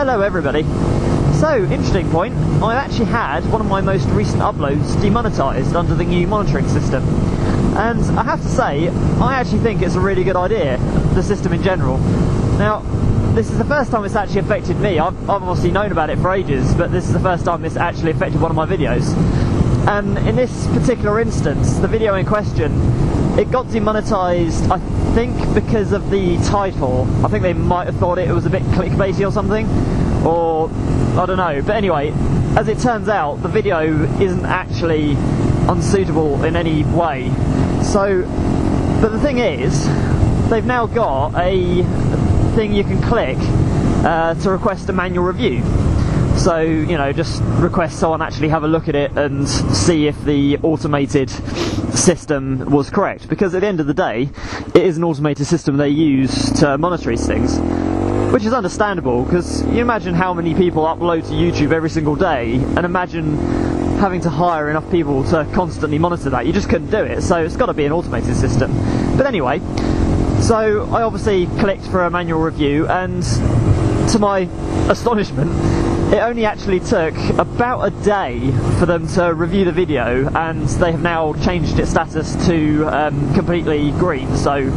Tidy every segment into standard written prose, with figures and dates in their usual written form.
Hello everybody. So, interesting point, I actually had one of my most recent uploads demonetised under the new monitoring system. And I have to say, I actually think it's a really good idea, the system in general. Now, this is the first time it's actually affected me. I've obviously known about it for ages, but this is the first time it's actually affected one of my videos. And in this particular instance, the video in question, it got demonetised, I think because of the title. I think they might have thought it was a bit clickbaity or something, or I don't know. But anyway, as it turns out, the video isn't actually unsuitable in any way. So, but the thing is, they've now got a thing you can click to request a manual review. So, you know, just request someone actually have a look at it and see if the automated system was correct. Because at the end of the day, it is an automated system they use to monitor these things. Which is understandable, because you imagine how many people upload to YouTube every single day, and imagine having to hire enough people to constantly monitor that. You just couldn't do it, so it's got to be an automated system. But anyway, so I obviously clicked for a manual review, and to my astonishment, it only actually took about a day for them to review the video, and they have now changed its status to completely green, so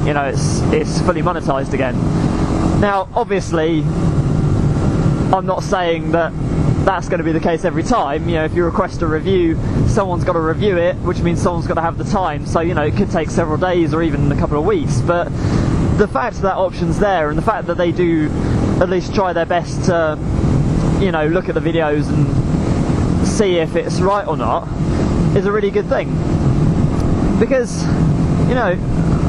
you know, it's fully monetized again. Now, obviously, I'm not saying that that's going to be the case every time. You know, if you request a review, someone's got to review it, which means someone's got to have the time, so, you know, it could take several days or even a couple of weeks. But the fact that option's there, and the fact that they do at least try their best to, you know, look at the videos and see if it's right or not, is a really good thing. Because, you know,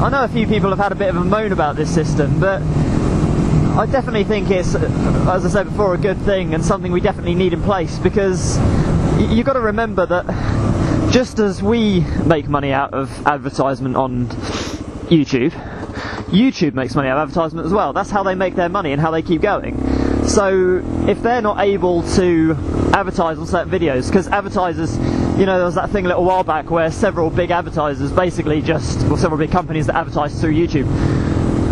I know a few people have had a bit of a moan about this system, but I definitely think it's, as I said before, a good thing and something we definitely need in place, because you've got to remember that just as we make money out of advertisement on YouTube, YouTube makes money out of advertisement as well. That's how they make their money and how they keep going. So if they're not able to advertise on certain videos, because advertisers, you know, there was that thing a little while back where several big advertisers basically just, or several big companies that advertise through YouTube,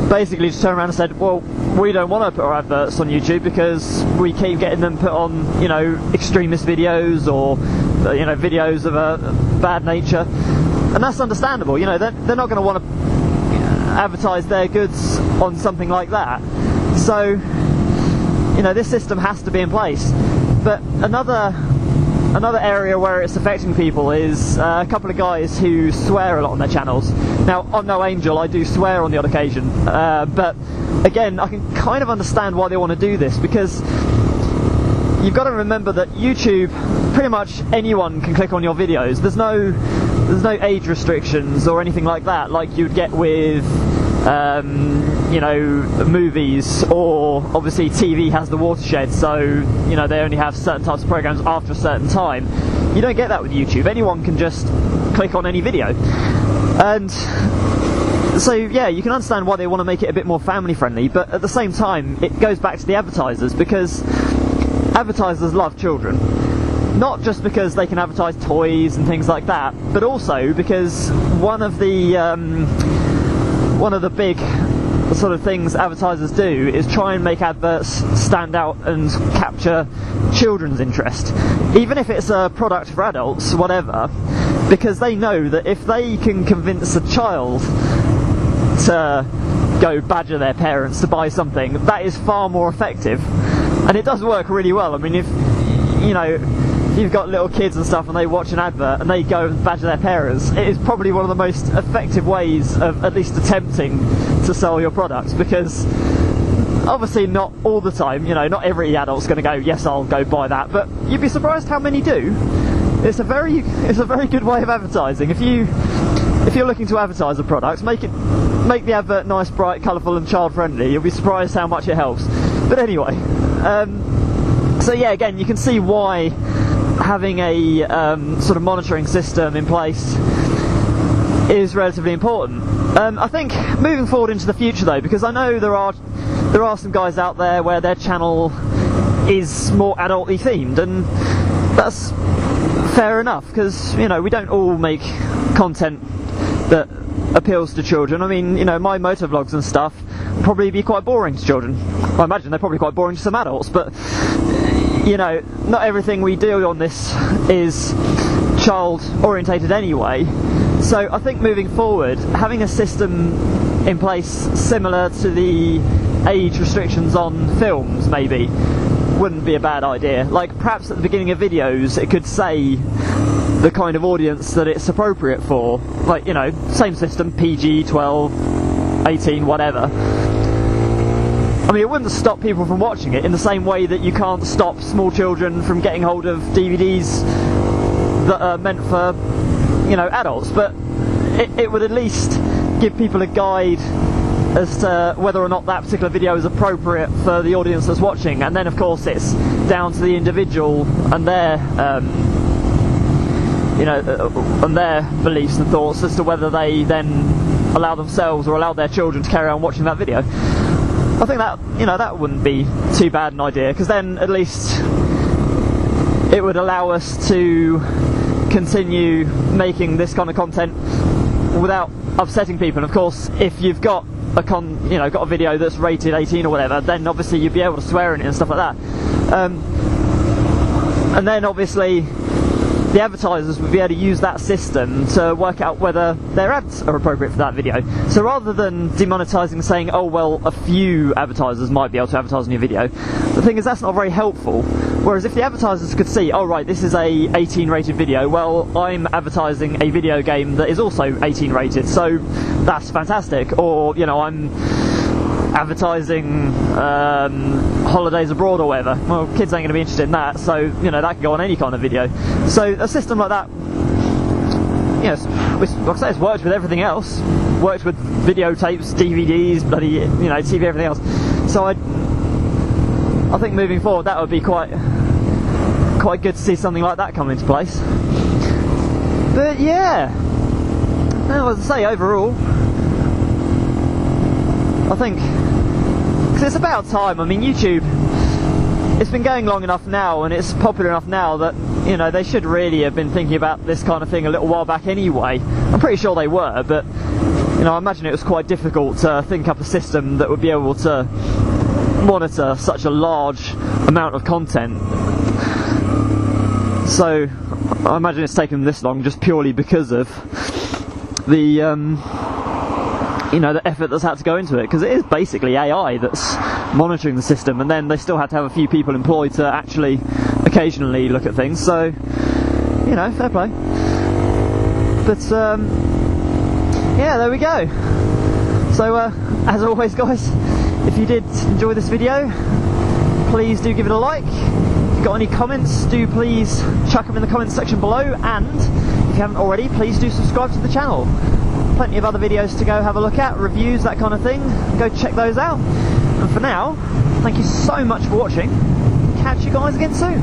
basically just turned around and said, well, we don't want to put our adverts on YouTube because we keep getting them put on, you know, extremist videos or, you know, videos of a bad nature. And that's understandable. You know, they're not going to want to advertise their goods on something like that. So, you know, this system has to be in place. But another area where it's affecting people is a couple of guys who swear a lot on their channels. Now, I'm no angel, I do swear on the odd occasion, but again, I can kind of understand why they want to do this, because you've got to remember that YouTube, pretty much anyone can click on your videos. There's no age restrictions or anything like that, like you'd get with you know, movies, or obviously TV has the watershed, so, you know, they only have certain types of programs after a certain time. You don't get that with YouTube. Anyone can just click on any video. And so, yeah, you can understand why they want to make it a bit more family friendly, but at the same time, it goes back to the advertisers, because advertisers love children. Not just because they can advertise toys and things like that, but also because one of the big sort of things advertisers do is try and make adverts stand out and capture children's interest, even if it's a product for adults, whatever, because they know that if they can convince a child to go badger their parents to buy something, that is far more effective, and it does work really well. I mean, if you know, if you've got little kids and stuff and they watch an advert and they go and badger their parents, it is probably one of the most effective ways of at least attempting to sell your products, because obviously not all the time, you know, not every adult's going to go, yes, I'll go buy that, but you'd be surprised how many do. It's a very good way of advertising. If you're looking to advertise a product, make the advert nice, bright, colourful and child friendly. You'll be surprised how much it helps. But anyway, so yeah, again, you can see why having a sort of monitoring system in place is relatively important. I think moving forward into the future though, because I know there are some guys out there where their channel is more adultly themed, and that's fair enough, because, you know, we don't all make content that appeals to children. I mean, you know, my motovlogs and stuff, probably be quite boring to children. I imagine they're probably quite boring to some adults, but you know, not everything we do on this is child orientated anyway. So I think moving forward, having a system in place similar to the age restrictions on films maybe wouldn't be a bad idea. Like perhaps at the beginning of videos it could say the kind of audience that it's appropriate for, like, you know, same system, PG, 12, 18, whatever. I mean, it wouldn't stop people from watching it in the same way that you can't stop small children from getting hold of DVDs that are meant for, you know, adults, but it would at least give people a guide as to whether or not that particular video is appropriate for the audience that's watching. And then of course it's down to the individual and their you know, and their beliefs and thoughts as to whether they then allow themselves or allow their children to carry on watching that video. I think that, you know, that wouldn't be too bad an idea, because then at least it would allow us to continue making this kind of content without upsetting people. And of course, if you've got got a video that's rated 18 or whatever, then obviously you'd be able to swear in it and stuff like that. And then obviously the advertisers would be able to use that system to work out whether their ads are appropriate for that video. So rather than demonetising, saying, oh well, a few advertisers might be able to advertise on your video, the thing is that's not very helpful. Whereas if the advertisers could see, oh right, this is a 18 rated video, well, I'm advertising a video game that is also 18 rated, so that's fantastic. Or, you know, I'm advertising holidays abroad or whatever. Well, kids ain't going to be interested in that, so, you know, that can go on any kind of video. So a system like that, you know, like I say, it's worked with everything else. Worked with videotapes, DVDs, bloody, you know, TV, everything else. So I think moving forward that would be quite good to see something like that come into place. But yeah, now, as I say, overall, I think, because it's about time. I mean, YouTube, it's been going long enough now and it's popular enough now that, you know, they should really have been thinking about this kind of thing a little while back anyway. I'm pretty sure they were, but, you know, I imagine it was quite difficult to think up a system that would be able to monitor such a large amount of content. So I imagine it's taken this long just purely because of the you know, the effort that's had to go into it, because it is basically AI that's monitoring the system, and then they still had to have a few people employed to actually occasionally look at things. So, you know, fair play. But yeah, there we go. So as always, guys, if you did enjoy this video, please do give it a like. If you've got any comments, do please chuck them in the comments section below, and if you haven't already, please do subscribe to the channel. Plenty of other videos to go have a look at, reviews, that kind of thing. Go check those out. And for now, thank you so much for watching. Catch you guys again soon.